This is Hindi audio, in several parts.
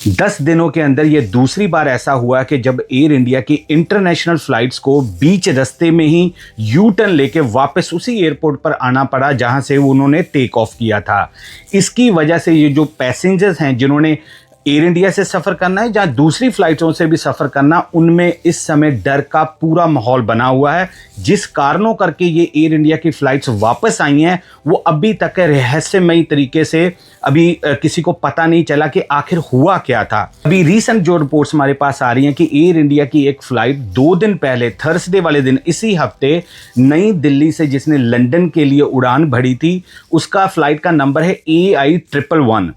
10 दिनों के अंदर ये दूसरी बार ऐसा हुआ कि जब एयर इंडिया की इंटरनेशनल फ्लाइट्स को बीच रास्ते में ही यू टर्न लेके वापस उसी एयरपोर्ट पर आना पड़ा जहां से उन्होंने टेक ऑफ किया था। इसकी वजह से ये जो पैसेंजर्स हैं जिन्होंने एयर इंडिया से सफ़र करना है या दूसरी फ्लाइटों से भी सफ़र करना, उनमें इस समय डर का पूरा माहौल बना हुआ है। जिस कारणों करके ये एयर इंडिया की फ़्लाइट्स वापस आई हैं वो अभी तक रहस्यमयी तरीके से अभी किसी को पता नहीं चला कि आखिर हुआ क्या था। अभी रीसेंट जो रिपोर्ट्स हमारे पास आ रही हैं कि एयर इंडिया की एक फ़्लाइट 2 दिन पहले थर्सडे वाले दिन इसी हफ्ते नई दिल्ली से जिसने लंदन के लिए उड़ान भरी थी, उसका फ़्लाइट का नंबर है AI111।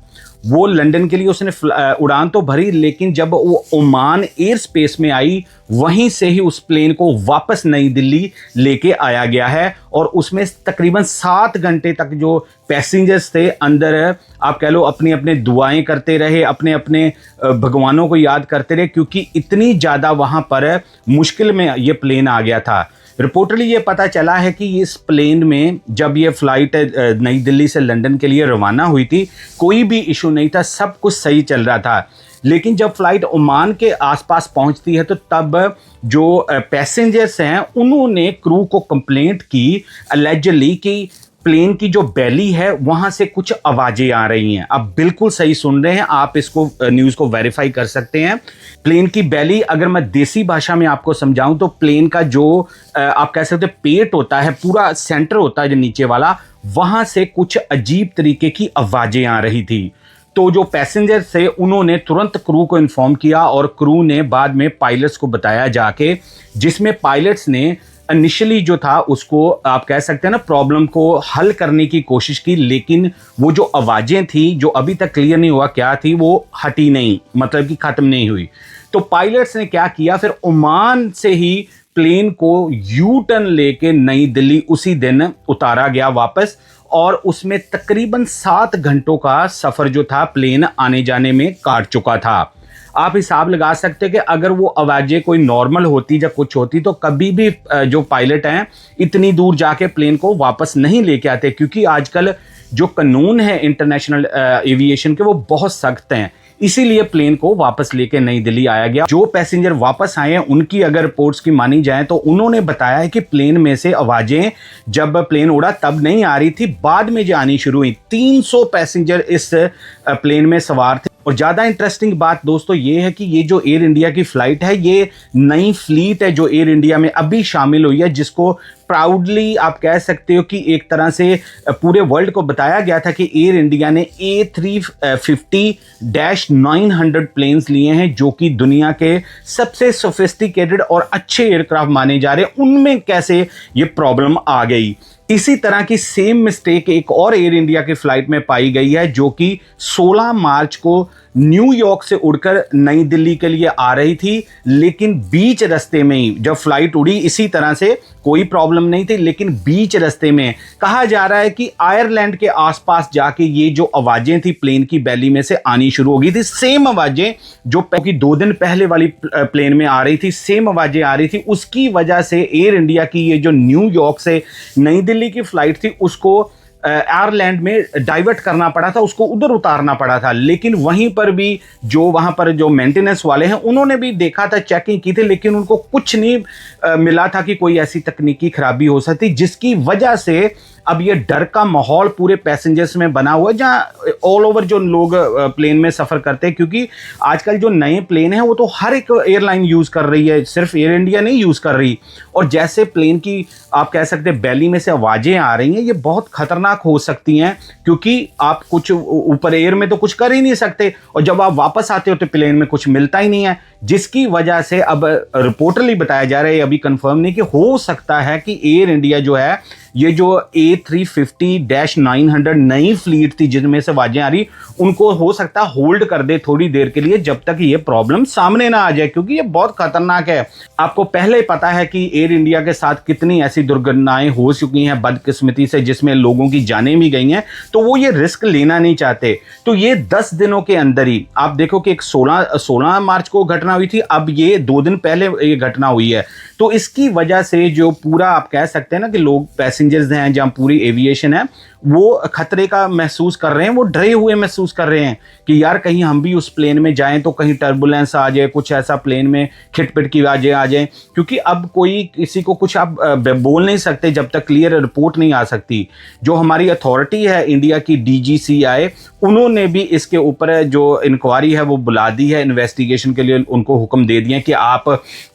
वो लंदन के लिए उसने उड़ान तो भरी, लेकिन जब वो ओमान एयर स्पेस में आई वहीं से ही उस प्लेन को वापस नई दिल्ली लेके आया गया है। और उसमें तकरीबन 7 घंटे तक जो पैसेंजर्स थे अंदर, आप कह लो अपनी अपने दुआएं करते रहे, अपने अपने भगवानों को याद करते रहे, क्योंकि इतनी ज़्यादा वहाँ पर मुश्किल में ये प्लेन आ गया था। रिपोर्टली ये पता चला है कि इस प्लेन में जब ये फ़्लाइट नई दिल्ली से लंदन के लिए रवाना हुई थी कोई भी इशू नहीं था, सब कुछ सही चल रहा था। लेकिन जब फ़्लाइट ओमान के आसपास पहुंचती है तो तब जो पैसेंजर्स हैं उन्होंने क्रू को कंप्लेंट की अलेजली कि प्लेन की जो बैली है वहां से कुछ आवाजें आ रही हैं। आप बिल्कुल सही सुन रहे हैं, आप इसको न्यूज़ को वेरीफाई कर सकते हैं। प्लेन की बैली, अगर मैं देसी भाषा में आपको समझाऊं तो प्लेन का जो आप कह सकते हैं पेट होता है, पूरा सेंटर होता है जो नीचे वाला, वहां से कुछ अजीब तरीके की आवाजें आ रही थी। तो जो पैसेंजर थे उन्होंने तुरंत क्रू को इन्फॉर्म किया और क्रू ने बाद में पायलट्स को बताया जाके, जिसमें पायलट्स ने इनिशियली जो था उसको आप कह सकते हैं ना प्रॉब्लम को हल करने की कोशिश की, लेकिन वो जो आवाज़ें थी जो अभी तक क्लियर नहीं हुआ क्या थी वो हटी नहीं, मतलब कि ख़त्म नहीं हुई। तो पायलट्स ने क्या किया, फिर ओमान से ही प्लेन को यू टर्न लेके नई दिल्ली उसी दिन उतारा गया वापस, और उसमें तकरीबन 7 घंटों का सफ़र जो था प्लेन आने जाने में काट चुका था। आप हिसाब लगा सकते हैं कि अगर वो आवाज़ें कोई नॉर्मल होती या कुछ होती तो कभी भी जो पायलट हैं इतनी दूर जाके प्लेन को वापस नहीं लेके आते, क्योंकि आजकल जो कानून है इंटरनेशनल एविएशन के वो बहुत सख्त हैं। इसीलिए प्लेन को वापस लेके नई दिल्ली आया गया। जो पैसेंजर वापस आए हैं उनकी अगर रिपोर्ट्स की मानी जाए तो उन्होंने बताया है कि प्लेन में से आवाज़ें जब प्लेन उड़ा तब नहीं आ रही थी, बाद में जो आनी शुरू हुई। 300 पैसेंजर इस प्लेन में सवार थे। और ज़्यादा इंटरेस्टिंग बात दोस्तों ये है कि ये जो एयर इंडिया की फ़्लाइट है ये नई फ्लीट है जो एयर इंडिया में अभी शामिल हुई है, जिसको प्राउडली आप कह सकते हो कि एक तरह से पूरे वर्ल्ड को बताया गया था कि एयर इंडिया ने A350-900 प्लेन्स लिए हैं जो कि दुनिया के सबसे सोफिस्टिकेटेड और अच्छे एयरक्राफ्ट माने जा रहे हैं। उनमें कैसे ये प्रॉब्लम आ गई। इसी तरह की सेम मिस्टेक एक और एयर इंडिया की फ़्लाइट में पाई गई है जो कि 16 मार्च को न्यूयॉर्क से उड़कर नई दिल्ली के लिए आ रही थी, लेकिन बीच रास्ते में ही जब फ्लाइट उड़ी इसी तरह से कोई प्रॉब्लम नहीं थी, लेकिन बीच रास्ते में कहा जा रहा है कि आयरलैंड के आसपास जाके ये जो आवाज़ें थी प्लेन की बैली में से आनी शुरू हो गई थी। सेम आवाज़ें जो कि 2 दिन पहले वाली प्लेन में आ रही थी, सेम आवाज़ें आ रही थी। उसकी वजह से एयर इंडिया की ये जो न्यूयॉर्क से नई दिल्ली की फ़्लाइट थी उसको आयरलैंड में डाइवर्ट करना पड़ा था, उसको उधर उतारना पड़ा था। लेकिन वहीं पर भी जो वहाँ पर जो मेंटेनेंस वाले हैं उन्होंने भी देखा था, चेकिंग की थी, लेकिन उनको कुछ नहीं मिला था कि कोई ऐसी तकनीकी खराबी हो सकती, जिसकी वजह से अब ये डर का माहौल पूरे पैसेंजर्स में बना हुआ है, जहाँ ऑल ओवर जो लोग प्लेन में सफ़र करते हैं। क्योंकि आजकल जो नए प्लेन हैं वो तो हर एक एयरलाइन यूज़ कर रही है, सिर्फ एयर इंडिया नहीं यूज़ कर रही। और जैसे प्लेन की आप कह सकते हैं बैली में से आवाज़ें आ रही हैं, ये बहुत ख़तरनाक हो सकती हैं, क्योंकि आप कुछ ऊपर एयर में तो कुछ कर ही नहीं सकते, और जब आप वापस आते हो तो प्लेन में कुछ मिलता ही नहीं है, जिसकी वजह से अब रिपोर्टली बताया जा रहा है, अभी कंफर्म नहीं, कि हो सकता है कि एयर इंडिया जो है ये जो A350-900 नई फ्लीट थी जिनमें से आवाज़ें आ रही, उनको हो सकता है होल्ड कर दे थोड़ी देर के लिए जब तक ये प्रॉब्लम सामने ना आ जाए, क्योंकि ये बहुत खतरनाक है। आपको पहले पता है कि एयर इंडिया के साथ कितनी ऐसी दुर्घटनाएं हो चुकी हैं बदकिस्मती से, जिसमें लोगों की जानें भी गई हैं, तो वो ये रिस्क लेना नहीं चाहते। तो ये 10 दिनों के अंदर ही आप देखो कि एक 16 मार्च को घटना हुई थी, अब ये 2 दिन पहले ये घटना हुई है। तो इसकी वजह से जो पूरा आप कह सकते हैं ना कि लोग पैसेंजर्स हैं, जहाँ पूरी एविएशन है, वो खतरे का महसूस कर रहे हैं, वो डरे हुए महसूस कर रहे हैं कि यार कहीं हम भी उस प्लेन में जाएं तो कहीं टर्बुलेंस आ जाए, कुछ ऐसा प्लेन में खिटपिट की आवाजें आ जाए, क्योंकि अब कोई किसी को कुछ आप बोल नहीं सकते जब तक क्लियर रिपोर्ट नहीं आ सकती। जो हमारी अथॉरिटी है इंडिया की, DGCA, उन्होंने भी इसके ऊपर जो इंक्वायरी है वो बुला दी है, इन्वेस्टिगेशन के लिए उनको हुक्म दे दिए कि आप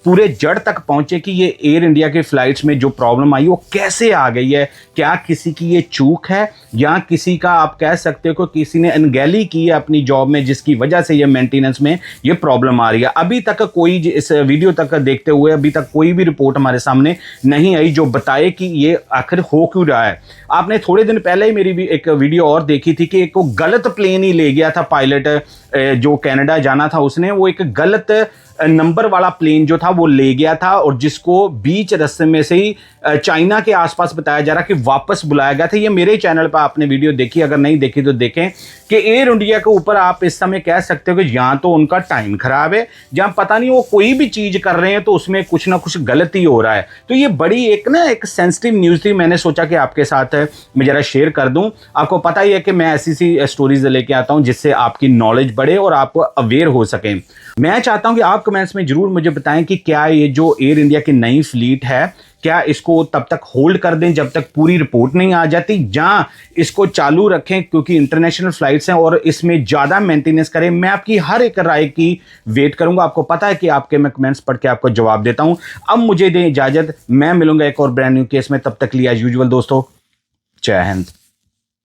पूरे जड़ तक पहुंचे कि ये एयर इंडिया के फ्लाइट्स में जो प्रॉब्लम आई वो कैसे आ गई है, क्या किसी की ये चूक है या किसी का आप कह सकते हो कि किसी ने अनगैली की है अपनी जॉब में जिसकी वजह से ये मेंटेनेंस में ये प्रॉब्लम आ रही है। अभी तक कोई, इस वीडियो तक देखते हुए अभी तक कोई भी रिपोर्ट हमारे सामने नहीं आई जो बताए कि ये आखिर हो क्यों रहा है। आपने थोड़े दिन पहले ही मेरी भी एक वीडियो और देखी थी कि एक को गलत प्लेन ही ले गया था पायलट, जो कनाडा जाना था उसने, वो एक गलत नंबर वाला प्लेन जो था वो ले गया था और जिसको बीच रास्ते में से ही चाइना के आसपास बताया जा रहा कि वापस बुलाया गया था। ये मेरे चैनल पर आपने वीडियो देखी, अगर नहीं देखी तो देखें कि एयर इंडिया के ऊपर आप इस समय कह सकते हो कि यहाँ तो उनका टाइम खराब है, जहाँ पता नहीं वो कोई भी चीज कर रहे हैं तो उसमें कुछ ना कुछ गलती हो रहा है। तो ये बड़ी एक सेंसिटिव न्यूज थी, मैंने सोचा कि आपके साथ मैं जरा शेयर कर दूं। आपको पता ही है कि मैं ऐसी सी स्टोरीज लेके आता हूं जिससे आपकी नॉलेज बढ़े और आप अवेयर हो सकें। मैं चाहता हूं कि आप कमेंट्स में जरूर मुझे बताएं कि क्या ये जो एयर इंडिया की नई फ्लीट है, क्या इसको तब तक होल्ड कर दें जब तक पूरी रिपोर्ट नहीं आ जाती, जहां इसको चालू रखें क्योंकि इंटरनेशनल फ्लाइट्स हैं और इसमें ज्यादा मेंटेनेंस करें। मैं आपकी हर एक राय की वेट करूंगा। आपको पता है कि आपके मैं कमेंट्स पढ़ के आपको जवाब देता हूं। अब मुझे दें इजाजत, मैं मिलूंगा एक और ब्रांड न्यू केस में। तब तक लिए एज यूजुअल दोस्तों, जय हिंद।